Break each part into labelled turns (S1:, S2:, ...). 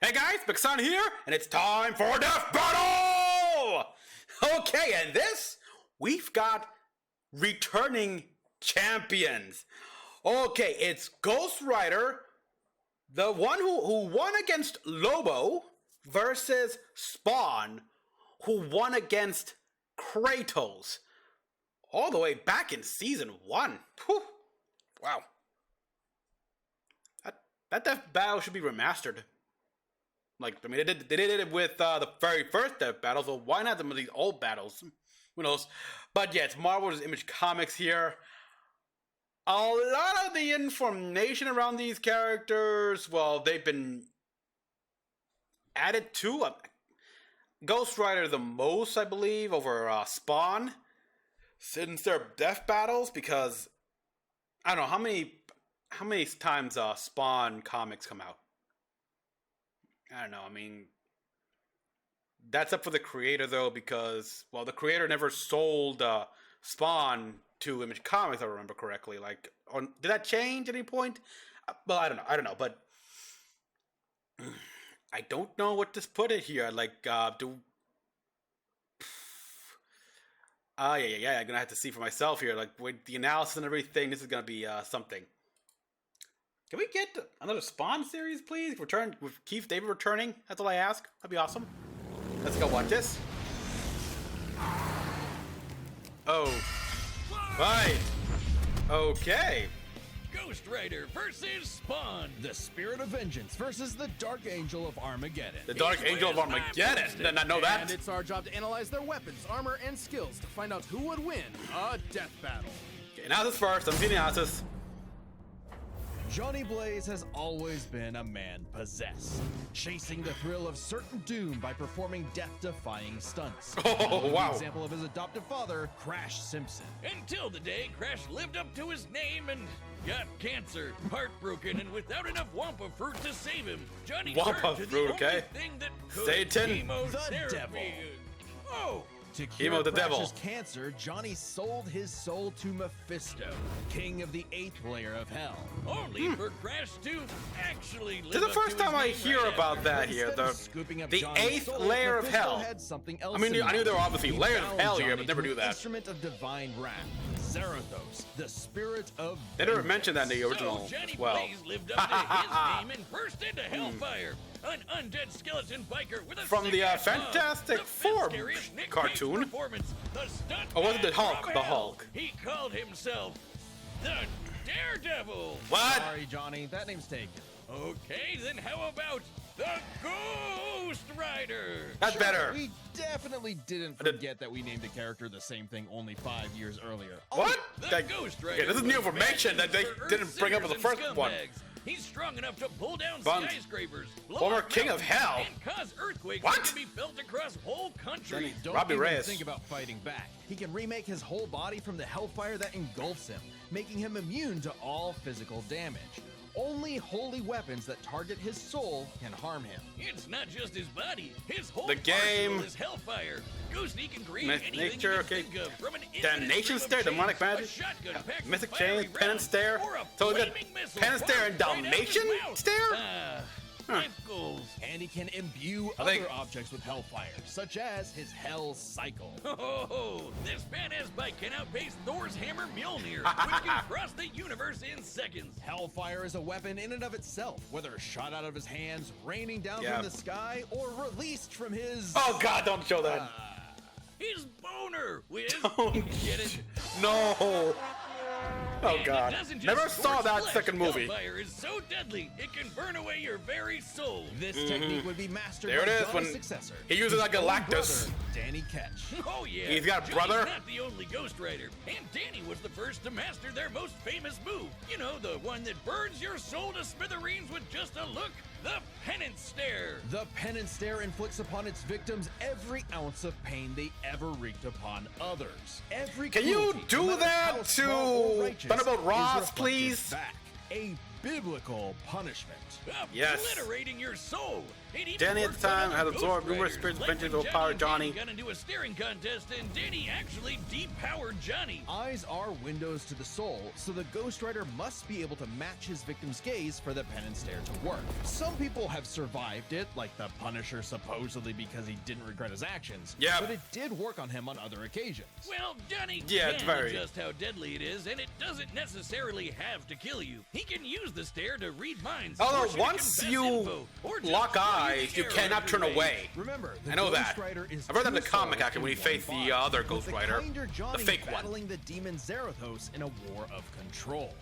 S1: Hey guys, Mecha-san here, and it's time for Death Battle! Okay, and we've got returning champions. Okay, it's Ghost Rider, the one who won against Lobo, versus Spawn, who won against Kratos. All the way back in Season 1. Whew. Wow. That Death Battle should be remastered. Like, I mean, they did it with the very first Death Battle, so why not some of these old battles? Who knows? But yeah, it's Marvel's Image Comics here. A lot of the information around these characters, well, they've been added to. Ghost Rider the most, I believe, over Spawn, since their Death Battles, because I don't know how many times Spawn comics come out. I don't know. I mean, that's up for the creator though, because well, the creator never sold Spawn to Image Comics, if I remember correctly. Like, did that change at any point? Well, I don't know. But I don't know what to put it here. Like, yeah. I'm gonna have to see for myself here. Like, with the analysis and everything, this is gonna be something. Can we get another Spawn series, please? Return with Keith David returning. That's all I ask. That'd be awesome. Let's go watch this. Oh, right. Okay.
S2: Ghost Rider versus Spawn.
S3: The Spirit of Vengeance versus the Dark Angel of Armageddon.
S1: The Dark Angel of Armageddon. Did not know that.
S4: And it's our job to analyze their weapons, armor, and skills to find out who would win a death battle.
S1: Okay, analysis first. I'm seeing the analysis.
S3: Johnny Blaze has always been a man possessed, chasing the thrill of certain doom by performing death-defying stunts.
S1: Oh, wow.
S3: An example of his adoptive father, Crash Simpson.
S2: Until the day Crash lived up to his name and got cancer, heartbroken, and without enough Wampa fruit to save him. Johnny
S1: Wampa
S2: turned to
S1: fruit,
S2: the
S1: okay.
S2: only thing that could,
S1: Satan.
S2: chemotherapy.
S3: The devil.
S2: Oh,
S3: To cure
S1: Chemo the devil.
S3: Crash's cancer, Johnny sold his soul to Mephisto, king of the 8th layer of hell.
S2: only for Crash to actually live
S1: This is the
S2: up
S1: first
S2: to his
S1: time I
S2: name
S1: hear
S2: right
S1: about
S2: after.
S1: that here.
S3: Instead of scooping up
S1: The
S3: Johnny's
S1: 8th
S3: soul,
S1: layer of
S3: Mephisto
S1: hell.
S3: had something else
S1: I mean,
S3: in
S1: I knew there were obviously
S3: He
S1: layers of
S3: bound
S1: hell here,
S3: Johnny
S1: but never
S3: to
S1: knew
S3: an
S1: that.
S3: Instrument of divine wrath, Zarathos, the spirit of
S1: They never
S3: vengeance.
S1: mentioned that in the original
S2: So Johnny
S1: as well.
S2: Blaze lived up to his name and burst into hellfire. An undead skeleton biker with a
S1: From the,
S2: sick-ass
S1: Fantastic
S2: mug, the
S1: Four
S2: scariest Nick Cage
S1: cartoon.
S2: performance, the stunt
S1: Oh, wasn't
S2: man
S1: it Hulk?
S2: from
S1: The
S2: hell.
S1: Hulk.
S2: He called himself the Daredevil.
S1: What?
S3: Sorry, Johnny, that name's taken.
S2: Okay, then how about the Ghost Rider?
S1: That's better.
S3: We definitely didn't
S1: I did-
S3: forget that we named a character the same thing only 5 years earlier.
S1: What?
S2: The
S1: That-
S2: Ghost
S1: okay,
S2: Rider.
S1: this is new
S2: was
S1: information that they
S2: fashioned for
S1: didn't bring up in the
S2: earth-sitters
S1: first
S2: and
S1: one.
S2: scumbags. He's strong enough to pull down
S1: Fun.
S2: skyscrapers, blow
S1: Former
S2: up
S1: king of
S2: mountains,
S1: hell.
S2: and cause earthquakes
S1: What?
S2: that can be felt across whole countries.
S3: Don't
S1: Robbie
S3: even
S1: Reyes.
S3: think about fighting back. He can remake his whole body from the hellfire that engulfs him, making him immune to all physical damage. Only holy weapons that target his soul can harm him.
S2: It's not just his body; his whole
S1: The game.
S2: arsenal is hellfire. Ghosty can create
S1: Myth
S2: anything
S1: nature,
S2: you
S1: okay.
S2: can think of, from an
S1: Damnation
S2: infinite
S1: stare,
S2: stream of
S1: demonic
S2: chains,
S1: magic,
S2: a shotgun packed with
S1: mythic
S2: fiery
S1: chain, penance
S2: rounds,
S1: stare.
S2: or a
S1: So is it
S2: flaming missile
S1: penance stare and
S2: fired right out his
S1: Dalmatian
S2: mouth.
S1: stare?
S2: Life goals.
S3: And he can imbue
S1: I think-
S3: other objects with hellfire, such as his hell cycle.
S2: Oh, this badass bike can outpace Thor's hammer Mjolnir, which can cross the universe in seconds.
S3: Hellfire is a weapon in and of itself, whether shot out of his hands, raining down
S1: Yeah.
S3: from the sky, or released from his...
S1: Oh God, don't show that.
S2: His boner, Wiz.
S1: Don't.
S2: Get it?
S1: No. Oh
S2: And it
S1: God.
S2: doesn't just
S1: Never saw
S2: scorch
S1: that
S2: flesh.
S1: second movie.
S2: Hellfire is so deadly, it can burn away your very soul.
S3: This technique would be mastered
S1: There
S3: by
S1: it is,
S3: Johnny's
S1: when
S3: successor.
S1: he uses
S3: his
S1: like
S3: own
S1: Galactus.
S3: brother, Danny Ketch.
S2: Oh yeah.
S1: He's got a
S2: Johnny's
S1: brother?
S2: not the only Ghost Rider, and Danny was the first to master their most famous move. You know, the one that burns your soul to smithereens with just a look. The penance stare.
S3: The penance stare inflicts upon its victims every ounce of pain they ever wreaked upon others. Every
S1: Can you
S3: cruelty,
S1: do
S3: no matter
S1: that
S3: how small or
S1: to
S3: righteous,
S1: Thunderbolt
S3: is
S1: Ross,
S3: reflected
S1: please?
S3: Back. A biblical punishment.
S1: Yes.
S2: Obliterating your soul. It even
S1: Danny at
S2: worked
S1: the time
S2: on
S1: had
S2: Ghost
S1: absorbed numerous
S2: Riders,
S1: spirits of
S2: like
S1: vengeance
S2: when
S1: to overpower Johnny.
S2: and Danny got into a staring contest, and Danny actually depowered Johnny.
S3: Eyes are windows to the soul, so the Ghost Rider must be able to match his victim's gaze for the pen and stare to work. Some people have survived it, like the Punisher supposedly because he didn't regret his actions.
S1: Yeah.
S3: But it did work on him on other occasions.
S2: Well, Johnny
S1: it's
S2: can
S1: very-
S2: adjust how deadly it is, and it doesn't necessarily have to kill you. He can use the stare to read minds.
S1: Although
S2: force to
S1: once
S2: confess
S1: you
S2: info, or just
S1: lock
S2: show
S1: eyes,
S2: the
S1: you
S2: error
S1: cannot
S2: of
S1: turn
S2: your
S1: away.
S2: ways.
S3: Remember, the
S1: I know
S3: Ghost
S1: that.
S3: Rider is
S1: I've read that in
S3: two
S1: the comic
S3: souls
S1: actually when
S3: in
S1: he
S3: one
S1: faced the
S3: body,
S1: other
S3: with
S1: Ghost
S3: the
S1: Rider,
S3: kinder
S1: the
S3: Johnny
S1: fake one.
S3: battling the demon Zarathos in a war of control.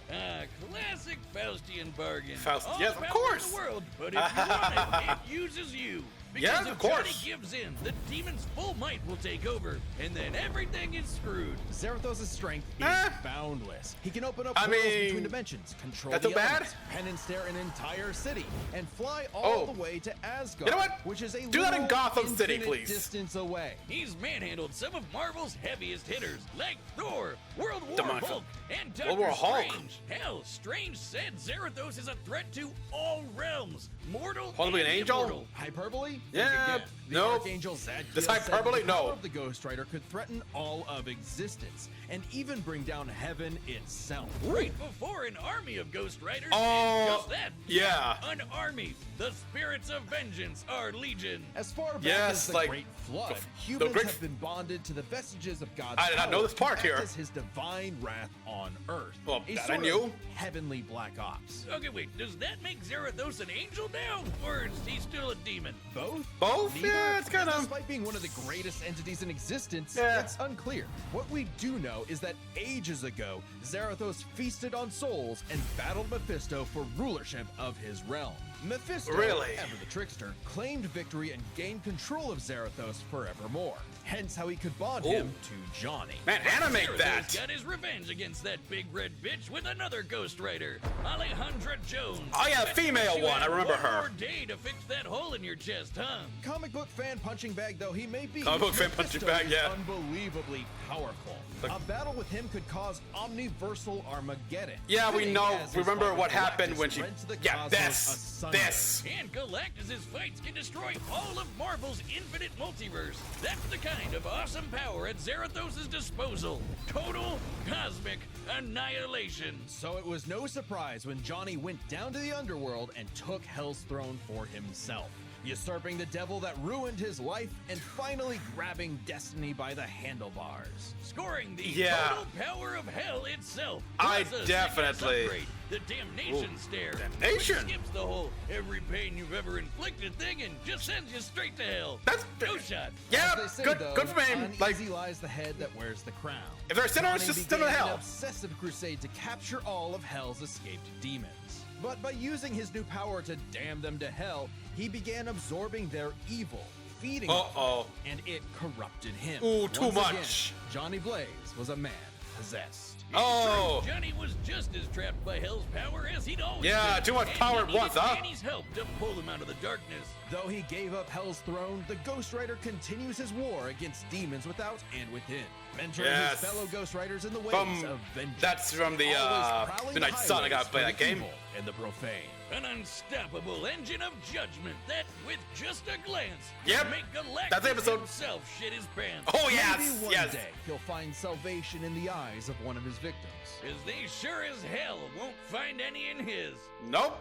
S2: Classic Faustian bargain.
S1: Faust-
S2: All
S1: yes, of
S2: power in
S1: course.
S2: the world, but if you want it, it uses you. Because
S1: Yes,
S2: if
S1: of course.
S2: Johnny gives in, the demon's full might will take over, and then everything is screwed.
S3: Zarathos' strength is
S1: Eh.
S3: boundless. He can open up
S1: I
S3: portals
S1: mean,
S3: between dimensions, control
S1: that's
S3: the
S1: so bad?
S3: elements, pen and stare an entire city, and fly all
S1: Oh.
S3: the way to Asgard,
S1: You know what?
S3: which is a
S1: Do that in
S3: literal
S1: Gotham City,
S3: infinite
S1: please.
S3: distance away.
S2: He's manhandled some of Marvel's heaviest hitters, like Thor, World War
S1: Demon-
S2: Hulk, and Doctor
S1: World War Hulk.
S2: Strange. Hell, Strange said Zarathos is a threat to all realms, mortal
S1: Possibly
S2: and
S1: an angel?
S2: immortal.
S3: Hyperbole?
S1: Yeah,
S3: Think again. The
S1: no.
S3: Archangel Zadkiel
S1: This
S3: said
S1: hyperbole?
S3: the power
S1: No.
S3: of the Ghost Rider could threaten all of existence, and even bring down heaven itself.
S2: Right before an army of Ghost Riders
S1: Oh,
S2: did just that.
S1: yeah.
S2: An army. The spirits of vengeance are legion.
S3: As far back
S1: Yes,
S3: as the
S1: like,
S3: Great Flood,
S1: the
S3: humans
S1: Great-
S3: have been bonded to the vestiges of God's
S1: I did not know
S3: power
S1: this part
S3: to
S1: here.
S3: act as his divine wrath on Earth.
S1: Well,
S3: A
S1: that I
S3: sort of
S1: knew.
S3: heavenly black ops.
S2: Okay, wait, does that make Zarathos an angel now? Or is he still a demon?
S3: Both?
S1: Both?
S3: Neither?
S1: Yeah, it's kind of.
S3: Despite being one of the greatest entities in existence,
S1: Yeah.
S3: it's unclear. What we do know is that ages ago, Zarathos feasted on souls and battled Mephisto for rulership of his realm. Mephisto,
S1: Really?
S3: ever the trickster, claimed victory and gained control of Zarathos forevermore. Hence how he could bond
S1: Ooh.
S3: him to Johnny.
S1: Man, animate
S2: Zarathos
S1: that.
S2: got his revenge against that big red bitch with another Ghost Rider, Alejandra Jones.
S1: Oh, yeah,
S2: Bet
S1: female
S2: you
S1: one. I
S2: had
S1: remember
S2: one
S1: her.
S2: more day to fix that hole in your chest, huh?
S3: Comic book fan punching bag though he may be,
S1: Comic book fan punching
S3: Mephisto
S1: bag,
S3: is
S1: yeah.
S3: unbelievably powerful.
S1: Like-
S3: A battle with him could cause omniversal Armageddon.
S1: Yeah, we
S3: Fitting
S1: know.
S3: as his
S1: Remember
S3: fight with
S1: what happened
S3: Galactus
S1: when she.
S3: rents the
S1: Yeah,
S3: cosmos
S1: this.
S3: asunder.
S1: This.
S2: And Galactus' fights can destroy all of Marvel's infinite multiverse. That's the kind of awesome power at Zarathos' disposal. Total cosmic annihilation.
S3: So it was no surprise when Johnny went down to the underworld and took Hell's throne for himself, usurping the devil that ruined his life and finally grabbing destiny by the handlebars.
S2: Scoring the
S1: Yeah.
S2: total power of hell itself.
S1: I
S2: Plus a
S1: definitely-
S2: sickness upgrade, the damnation
S1: Ooh,
S2: stare.
S1: damnation?
S2: Which skips the whole every pain you've ever inflicted thing and just sends you straight to hell.
S1: That's-
S2: no shot.
S1: Yeah,
S3: As they say,
S1: good,
S3: though,
S1: good for him.
S3: uneasy
S1: Like,
S3: lies the head that wears the crown.
S1: if they're sinners,
S3: Johnny
S1: just send them to
S3: began
S1: hell.
S3: an obsessive crusade to capture all of Hell's escaped demons. But by using his new power to damn them to hell, he began absorbing their evil, feeding off
S1: Uh-oh.
S3: it, and it corrupted him.
S1: Ooh, too
S3: Once again,
S1: much.
S3: Johnny Blaze was a man possessed.
S1: Oh.
S2: Johnny was just as trapped by hell's power as he'd always
S1: Yeah,
S2: been.
S1: too much
S2: And
S1: power
S2: he
S1: at once,
S2: needed
S1: huh?
S2: Danny's help to pull him out of the darkness.
S3: Though he gave up Hell's throne, the Ghost Rider continues his war against demons without and within, mentoring
S1: Yes.
S3: his fellow Ghost Riders in the ways
S1: From-
S3: of vengeance.
S1: that's from the,
S3: Always prowling
S1: Midnight
S3: the
S1: Sun. I gotta
S3: highways
S1: play
S3: for
S1: that
S3: the
S1: game.
S3: evil and the profane.
S2: An unstoppable engine of judgment that, with just a glance,
S1: Yep.
S2: can make Galactus
S1: That's the episode.
S2: himself shit his pants.
S1: Oh,
S3: Maybe
S1: yes.
S3: one
S1: Yes.
S3: day he'll find salvation in the eyes of one of his victims.
S2: Because they sure as hell won't find any in his.
S1: Nope.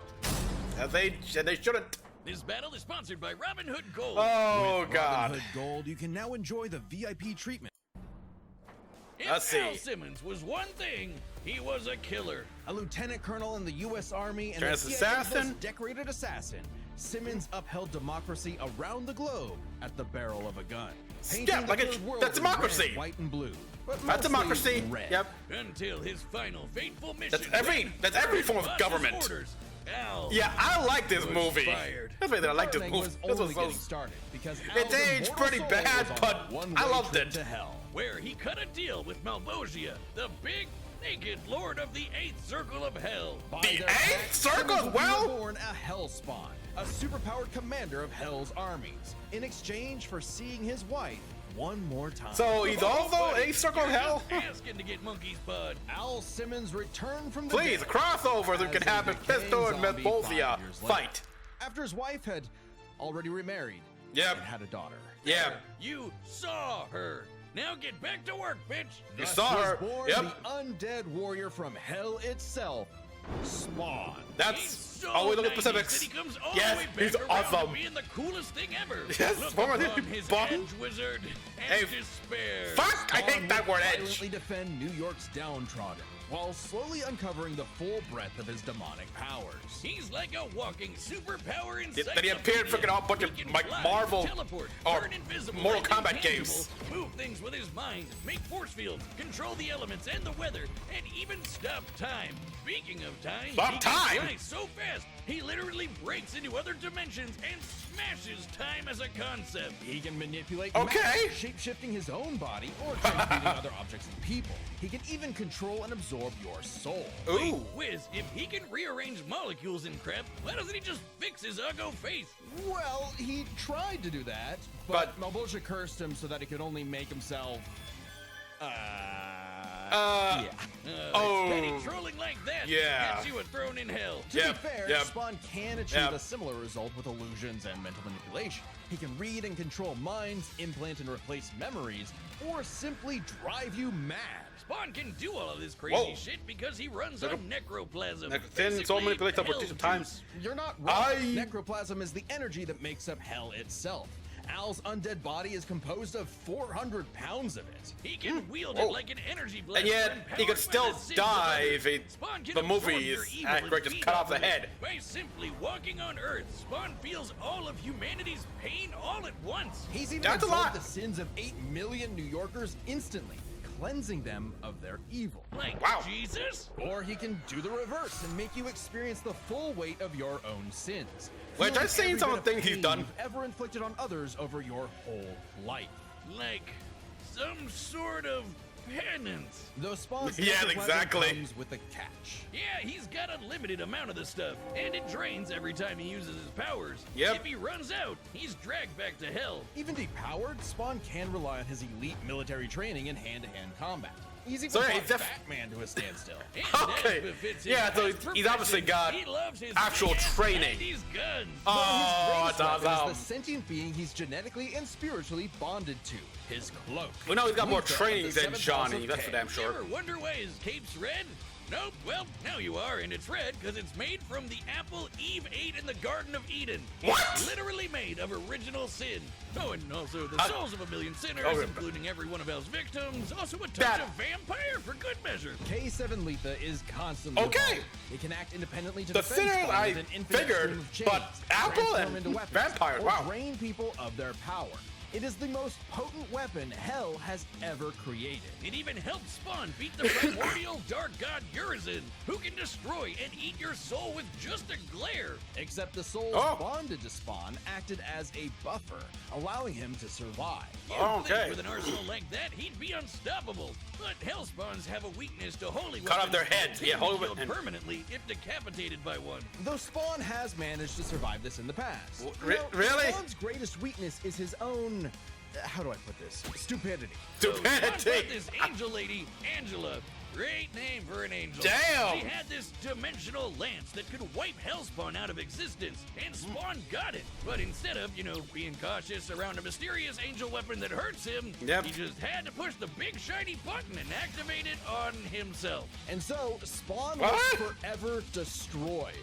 S1: As they shouldn't.
S2: This battle is sponsored by Robin Hood Gold.
S1: Oh,
S3: With
S1: God.
S3: Robin Hood Gold, you can now enjoy the VIP treatment.
S2: If
S1: let's see.
S2: Al Simmons was one thing, he was a killer.
S3: A lieutenant colonel in the U.S. Army and
S1: Trans
S3: the CIA's
S1: assassin.
S3: most decorated assassin, Simmons upheld democracy around the globe at the barrel of a gun. Painting
S1: Yeah,
S3: the
S1: like
S3: third world
S1: that's
S3: in
S1: democracy.
S3: red, white, and blue. But
S1: That's
S3: mostly
S1: democracy.
S3: red.
S1: Yep.
S2: Until his final fateful mission.
S1: That's every form of
S2: Boss's
S1: government.
S2: Orders. Al
S1: Yeah, I like this
S2: was
S1: movie.
S2: fired.
S1: That's why I like this
S3: Thing
S1: movie.
S3: was
S1: This
S3: only
S1: was so.
S3: getting started because
S1: It's
S3: Al's
S1: aged
S3: immortal
S1: pretty
S3: soul
S1: bad,
S3: was on
S1: but
S3: a one-way
S1: I loved
S3: trip
S1: it.
S3: to hell.
S2: Where he cut a deal with Malvosia, the big naked lord of the Eighth Circle of Hell.
S3: By
S1: The
S3: their
S1: Eighth
S3: act,
S1: Circle
S3: Simmons
S1: as
S3: will be
S1: well?
S3: reborn a Hellspawn, a superpowered commander of Hell's armies, in exchange for seeing his wife one more time.
S1: So he's also a Circle of Hell?
S2: Asking to get Monkey's Bud.
S3: Al Simmons returned from the
S1: Please, a
S3: dead
S1: crossover that
S3: as
S1: can
S3: a
S1: have
S3: decaying
S1: Mephisto and
S3: zombie 5
S1: Mephosia
S3: years later.
S1: fight.
S3: After his wife had already remarried
S1: Yep.
S3: and had a daughter.
S1: Yeah.
S2: You saw her. Now get back to work, bitch.
S1: You
S3: Thus
S1: saw
S3: was
S1: her.
S3: born
S1: Yep.
S3: the undead warrior from hell itself, Spawn.
S1: That's
S2: He's so
S1: always look at
S2: 90s
S1: specifics.
S2: that he comes all
S1: Yes,
S2: the way back
S1: he's
S2: around
S1: awesome.
S2: to being the coolest thing ever.
S1: Yes,
S2: Look
S1: former
S2: upon his
S1: Spawn.
S2: edge wizard and
S1: Hey,
S2: despair.
S1: Fuck! I hate
S3: Spawn
S1: that
S3: would
S1: word, edge.
S3: violently defend New York's downtrodden, while slowly uncovering the full breadth of his demonic powers.
S2: He's like a walking superpower
S1: Then
S2: encyclopedia.
S1: he appeared freaking all bunch of,
S2: He can
S1: like,
S2: fly,
S1: Marvel
S2: teleport,
S1: or
S2: turn invisible
S1: Mortal
S2: and
S1: Kombat
S2: intangible,
S1: games.
S2: move things with his mind, make force fields, control the elements and the weather, and even stop time. Speaking of time,
S1: Stop
S2: he
S1: time?
S2: can fly so fast he literally breaks into other dimensions and smashes time as a concept.
S3: He can manipulate
S1: Okay.
S3: matter, shape-shifting his own body or transmuting other objects and people. He can even control and absorb your soul.
S2: Wait,
S1: Ooh.
S2: Wiz, if he can rearrange molecules in crap, why doesn't he just fix his uggo face?
S3: Well, he tried to do that, but Malbolgia cursed him so that he could only make himself. Yeah.
S1: Oh.
S2: Petty trolling like that
S1: Yeah.
S2: gets you a throne in hell.
S3: To
S1: Yep,
S3: be fair,
S1: yep.
S3: Spawn can achieve
S1: Yep.
S3: a similar result with illusions and mental manipulation. He can read and control minds, implant and replace memories, or simply drive you mad.
S2: Spawn can do all of this crazy
S1: Whoa.
S2: shit because he runs
S1: Look
S2: on
S1: up.
S2: necroplasm.
S1: Thin soul
S2: Basically,
S1: manipulates over
S2: hell
S1: 2
S2: juice.
S1: times.
S3: You're not wrong.
S1: I-
S3: Necroplasm is the energy that makes up hell itself. Al's undead body is composed of 400 pounds of it.
S2: He can wield
S1: Whoa.
S2: it like an energy blast.
S1: And yet, he could still die if the movie is accurate, just cut off the head.
S2: By simply walking on Earth, Spawn feels all of humanity's pain all at once.
S3: He's even
S1: That's a
S3: absorbed
S1: lot.
S3: the sins of 8 million New Yorkers instantly, cleansing them of their evil.
S2: Like
S1: Wow.
S2: Jesus?
S3: Or he can do the reverse and make you experience the full weight of your own sins.
S1: Which
S3: Feeling
S1: I've seen
S3: every
S1: some
S3: bit
S1: of the things he's
S3: pain
S1: done.
S3: you've ever inflicted on others over your whole life.
S2: Like some sort of penance.
S3: Though Spawn's
S1: Yeah,
S3: necroplasm
S1: exactly.
S3: comes with a catch.
S2: Yeah, he's got a limited amount of the stuff, and it drains every time he uses his powers.
S1: Yep.
S2: If he runs out, he's dragged back to hell.
S3: Even depowered, Spawn can rely on his elite military training in hand-to-hand combat. He's even
S1: So, yeah,
S3: fought
S1: he's
S3: Batman to a standstill.
S2: And
S1: Okay.
S2: as befits his
S1: Yeah, so
S2: past
S1: he's obviously got
S2: he loves his
S1: actual
S2: big-ass
S1: training.
S2: 90s guns.
S1: Oh,
S3: His
S1: that's
S3: greatest weapon
S1: awesome.
S3: is the sentient being he's genetically and spiritually bonded to, his cloak.
S1: We know he's got more
S3: Luther of
S1: training
S3: the
S1: than
S3: Seventh House
S1: Johnny,
S3: of
S1: that's for
S3: Cain.
S1: damn sure.
S2: Ever wonder why his cape's red? Nope, well, now you are, and it's red because it's made from the apple Eve ate in the Garden of Eden.
S1: What?
S2: It's literally made of original sin. Oh, and also the souls of a million sinners,
S1: Oh,
S2: including every one of hell's victims. Also a touch
S1: That-
S2: of vampire for good measure.
S3: K7 Letha is constantly
S1: Okay.
S3: evolving. It can act independently to
S1: The
S3: defend
S1: sinners,
S3: Spawn
S1: I
S3: with an infinite
S1: figured,
S3: stream of chains,
S1: but Apple
S3: transform
S1: and
S3: into weapons,
S1: vampires,
S3: or
S1: wow.
S3: drain people of their power. It is the most potent weapon Hell has ever created.
S2: It even helps Spawn beat the primordial dark god Urizen, who can destroy and eat your soul with just a glare.
S3: Except the souls
S1: Oh.
S3: bonded to Spawn acted as a buffer, allowing him to survive.
S2: You'd
S1: Okay.
S2: think with an arsenal like that, he'd be unstoppable. But Hellspawns have a weakness to holy
S1: Cut off
S2: weapons
S1: their
S2: and
S1: heads.
S2: can
S1: Yeah,
S2: be
S1: holy
S2: killed
S1: weapon-
S2: permanently if decapitated by one.
S3: Though Spawn has managed to survive this in the past.
S1: Really?
S3: Spawn's greatest weakness is his own, how do I put this? Stupidity.
S2: Spawn brought
S1: Stupidity.
S2: this angel lady, Angela. Great name for an angel.
S1: Damn.
S2: She had this dimensional lance that could wipe Hellspawn out of existence, and Spawn got it. But instead of, being cautious around a mysterious angel weapon that hurts him,
S1: Yep.
S2: he just had to push the big shiny button and activate it on himself.
S3: And so, Spawn
S1: What?
S3: was forever destroyed.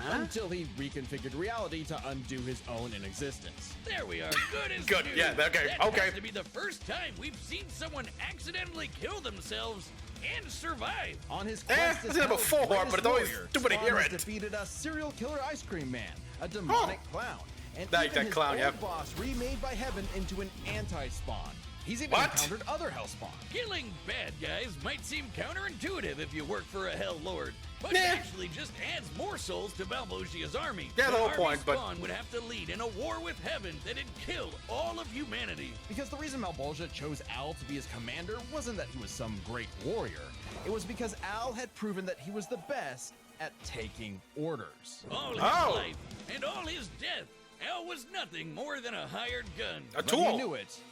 S3: Until he reconfigured reality to undo his own inexistence.
S2: There we are. Good as
S1: Good,
S2: new.
S1: yeah, okay,
S2: That
S1: okay.
S2: has to be the first time we've seen someone accidentally kill themselves and survive.
S3: On his
S1: Eh,
S3: quest
S1: I've
S3: as
S1: seen it
S3: Hell's
S1: before,
S3: greatest
S1: but it's always
S3: warrior,
S1: stupid to
S3: Spawn
S1: hear
S3: has
S1: it.
S3: defeated a serial killer ice cream man, a demonic clown, and
S1: That
S3: even his
S1: clown,
S3: old
S1: yeah.
S3: boss remade by Heaven into an anti-Spawn. He's even
S1: What?
S3: encountered other Hellspawn.
S2: Killing bad guys might seem counterintuitive if you work for a Hell Lord, but
S1: Nah.
S2: it actually just adds more souls to Balbosia's army.
S1: Yeah, the whole
S2: army
S1: point, but-
S2: Spawn would have to lead in a war with Heaven that'd kill all of humanity.
S3: Because the reason Malbolgia chose Al to be his commander wasn't that he was some great warrior. It was because Al had proven that he was the best at taking orders.
S2: All his
S1: Oh.
S2: life and all his death, Al was nothing more than a hired gun.
S1: A
S3: But he
S1: tool.
S3: knew it,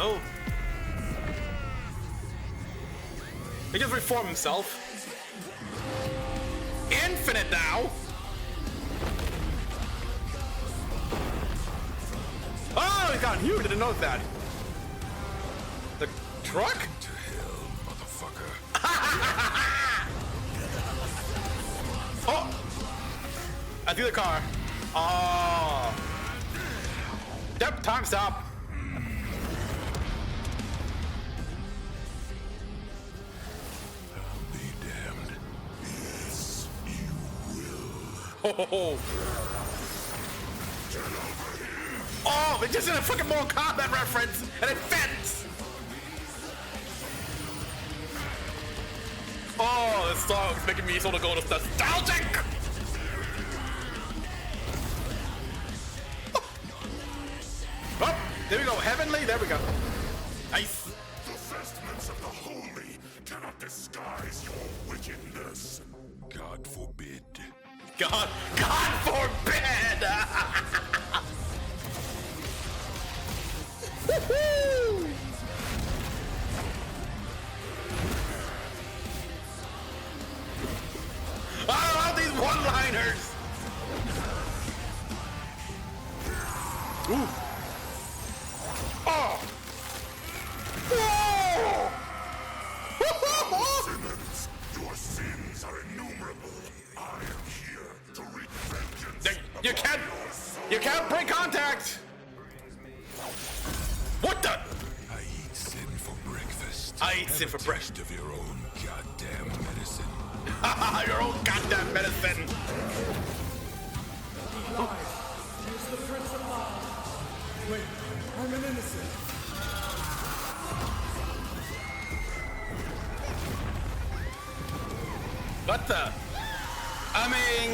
S1: No. He just reformed himself. Infinite now. Oh, he got huge. Didn't know that. The truck?
S5: To hell, motherfucker.
S1: Oh! I threw the car. Oh. Yep, time stop.
S5: Be damned. Yes, you will.
S1: Oh. Oh, it just in a fucking Mortal Kombat reference, and it fits. Oh, this song is making me sort of go nostalgic. Oh, there we go, heavenly. There we go. Nice.
S5: The vestments of the holy cannot disguise your wickedness. God forbid.
S1: God forbid. Woohoo! I love these one-liners. Ooh. Oh. Whoa.
S5: Simmons, your sins are innumerable. I am here to wreak vengeance.
S1: You can't break contact. What the?
S5: I eat sin for breakfast.
S1: I eat sin for breakfast.
S5: Taste of your own goddamn medicine.
S1: Your own goddamn medicine.
S4: He's the Prince of Lies. Wait, I'm an innocent.
S1: What the? I mean,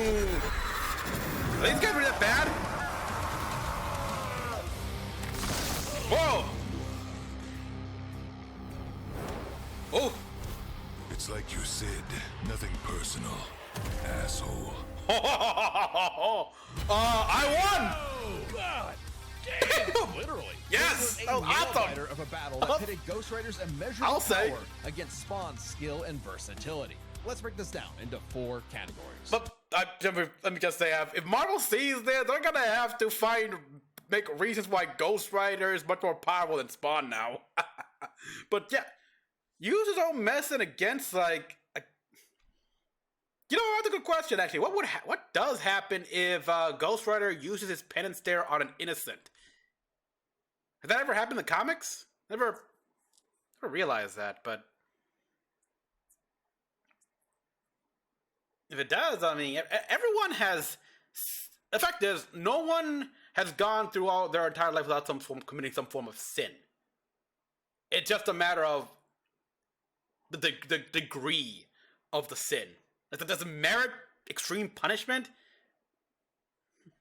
S1: are these guys really that bad? Whoa! Oh!
S5: It's like you said, nothing personal, asshole.
S1: I won!
S2: Oh, God damn!
S3: Literally.
S1: Yes!
S3: This
S1: Oh,
S3: was a
S1: awesome!
S3: nail-biter of a battle that pitted Ghost Rider's immeasurable
S1: I'll say.
S3: power against Spawn's skill and versatility. Let's break this down into 4 categories.
S1: But let me just say, if Marvel sees this, they're gonna have to make reasons why Ghost Rider is much more powerful than Spawn now. But yeah, use his own medicine against you know, that's a good question actually. What does happen if Ghost Rider uses his pen and stare on an innocent? Has that ever happened in the comics? Never realized that, but if it does, I mean, everyone has. The fact is, no one has gone through all their entire life without committing some form of sin. It's just a matter of the degree of the sin. Does it merit extreme punishment?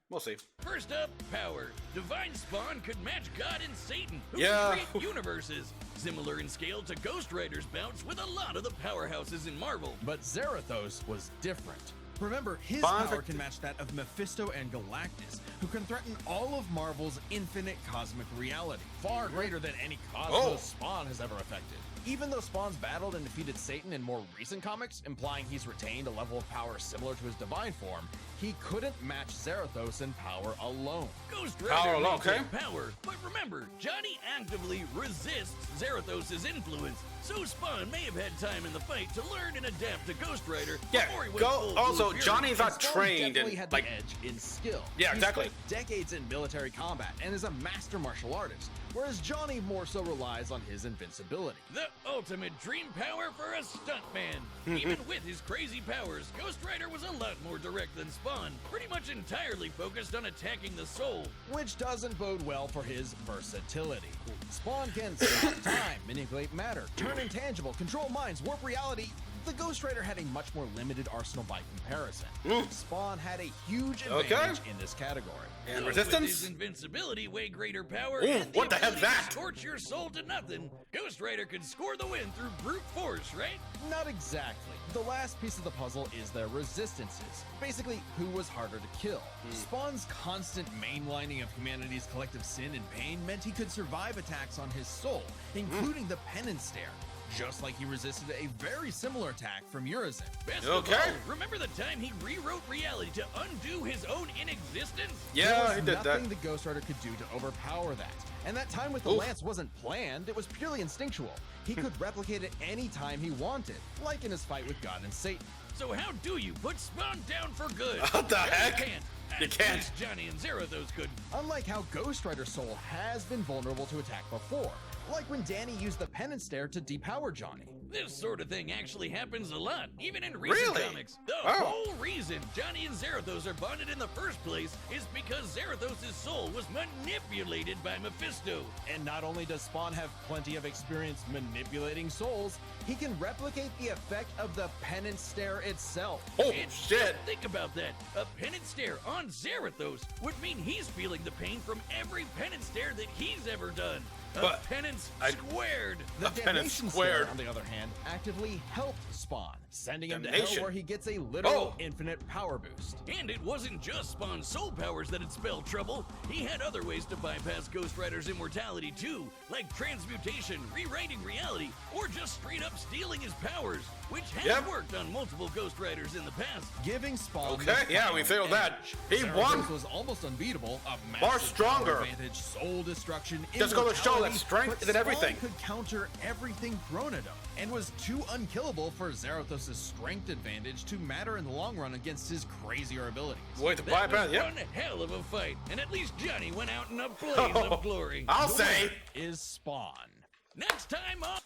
S1: We'll see.
S2: First up, power. Divine Spawn could match God and Satan, who
S1: Yeah.
S2: can create universes. Similar in scale to Ghost Rider's bouts with a lot of the powerhouses in Marvel.
S3: But Zarathos was different. Remember, his
S1: Spawn's
S3: power can match that of Mephisto and Galactus, who can threaten all of Marvel's infinite cosmic reality, far greater than any cosmos Spawn has ever affected. Even though Spawn's battled and defeated Satan in more recent comics, implying he's retained a level of power similar to his divine form, he couldn't match Zarathos in power alone.
S2: Ghost
S1: Power
S2: Rider
S1: alone,
S2: may
S1: okay.
S2: take power, but remember, Johnny actively resists Zarathos' influence, so Spawn may have had time in the fight to learn and adapt to Ghost Rider
S1: Yeah,
S2: before he went full
S1: also,
S2: Fury.
S1: Johnny's not
S3: Spawn
S1: trained
S3: definitely
S1: in,
S3: had the edge in skill.
S1: Yeah,
S3: He
S1: exactly.
S3: spent decades in military combat and is a master martial artist, whereas Johnny more so relies on his invincibility.
S2: The ultimate dream power for a stuntman. Even with his crazy powers, Ghost Rider was a lot more direct than Spawn, pretty much entirely focused on attacking the soul.
S3: Which doesn't bode well for his versatility. Spawn can stop time, manipulate matter, turn intangible, control minds, warp reality, the Ghost Rider had a much more limited arsenal by comparison. Spawn had a huge
S1: Okay.
S3: advantage in this category.
S1: And
S2: With
S1: resistance?
S2: his invincibility, way greater power,
S1: Ooh,
S2: and the
S1: what the hell's
S2: ability to
S1: that?
S2: scorch your soul to nothing, Ghost Rider could score the win through brute force, right?
S3: Not exactly. The last piece of the puzzle is their resistances. Basically, who was harder to kill. Spawn's constant mainlining of humanity's collective sin and pain meant he could survive attacks on his soul, including the penance stare. Just like he resisted a very similar attack from Urizen.
S2: Best
S1: Okay.
S2: of all, remember the time he rewrote reality to undo his own inexistence?
S1: Yeah,
S3: There
S1: he
S3: was
S1: did
S3: nothing
S1: that.
S3: the Ghost Rider could do to overpower that. And that time with the
S1: Oof.
S3: lance wasn't planned, it was purely instinctual. He could replicate it any time he wanted, like in his fight with God and Satan.
S2: So how do you put Spawn down for good?
S1: What the
S2: Well,
S1: heck?
S2: You can't.
S1: You
S2: At
S1: can't.
S2: least Johnny and Zerathos couldn't.
S3: Unlike how Ghost Rider's soul has been vulnerable to attack before, like when Danny used the penance stare to depower Johnny.
S2: This sort of thing actually happens a lot, even in recent
S1: Really?
S2: comics. The
S1: Oh.
S2: whole reason Johnny and Zerathos are bonded in the first place is because Zerathos' soul was manipulated by Mephisto.
S3: And not only does Spawn have plenty of experience manipulating souls, he can replicate the effect of the penance stare itself.
S1: Oh,
S2: And
S1: shit.
S2: think about that. A penance stare on Zerathos would mean he's feeling the pain from every penance stare that he's ever done. A
S1: But
S2: penance
S1: I-
S2: squared.
S3: The
S1: A penance
S3: damnation
S1: squared.
S3: stare, on the other hand, actively helped Spawn, sending him to
S1: Damnation.
S3: hell where he gets a literal
S1: Oh.
S3: infinite power boost.
S2: And it wasn't just Spawn's soul powers that had spelled trouble. He had other ways to bypass Ghost Rider's immortality too, like transmutation, rewriting reality, or just straight up stealing his powers, which has
S1: Yep.
S2: worked on multiple Ghost Riders in the past.
S3: Giving Spawn
S1: Okay,
S3: the
S1: yeah, we
S3: final
S1: failed that.
S3: edge.
S1: He
S3: Zerathos
S1: won.
S3: was almost unbeatable. A
S1: Far
S3: massive
S1: stronger.
S3: power advantage, soul destruction,
S1: Just goes to show that
S3: immortality,
S1: strength
S3: but
S1: isn't everything.
S3: Spawn could counter everything thrown at him, and was too unkillable for Zerathos' strength advantage to matter in the long run against his crazier abilities.
S1: Wait to
S2: That
S1: bypass.
S2: was
S1: Yep.
S2: one hell of a fight, and at least Johnny went out in a blaze
S1: Oh.
S2: of glory.
S1: I'll
S3: The
S1: say.
S3: winner is Spawn.
S2: Next time on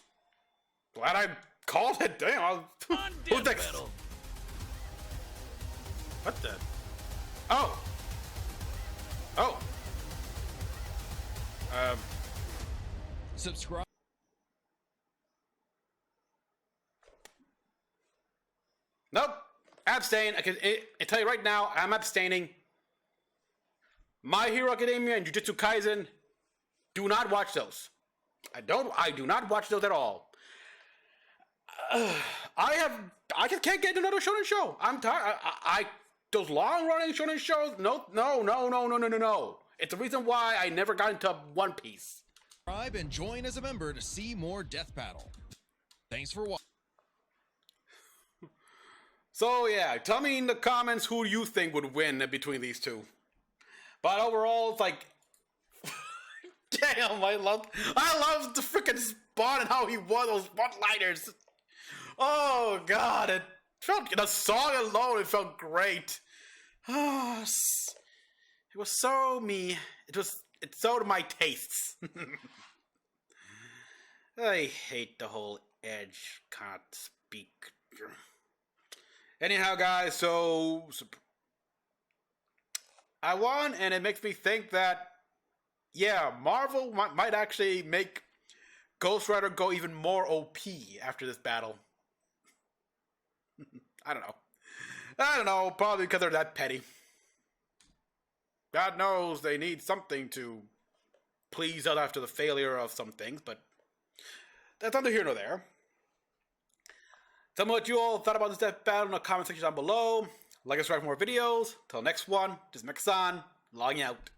S1: Glad I called it. Damn.
S2: on
S1: Who's
S2: Death
S1: next?
S2: Battle.
S1: What the? Oh. Oh.
S3: Subscribe.
S1: Nope. Abstain. I tell you right now, I'm abstaining. My Hero Academia and Jujutsu Kaisen, do not watch those. I do not watch those at all. I just can't get another shonen show. I'm tired. Those long running shonen shows, no. It's the reason why I never got into One Piece.
S3: Subscribe and join as a member to see more Death Battle. Thanks for watching.
S1: So yeah, tell me in the comments who you think would win between these two. But overall, it's like, damn, I love the freaking Spawn and how he won those one-liners. Oh god, it felt, the song alone, it felt great. Oh, it was so me. It's so to my tastes. I hate the whole edge, can't speak. Anyhow, guys, so I won, and it makes me think that, yeah, Marvel might actually make Ghost Rider go even more OP after this battle. I don't know, probably because they're that petty. God knows they need something to please us after the failure of some things, but that's neither here nor there. Tell me what you all thought about this death battle in the comment section down below. Like and subscribe for more videos. Till next one, this is Mecha-san, logging out.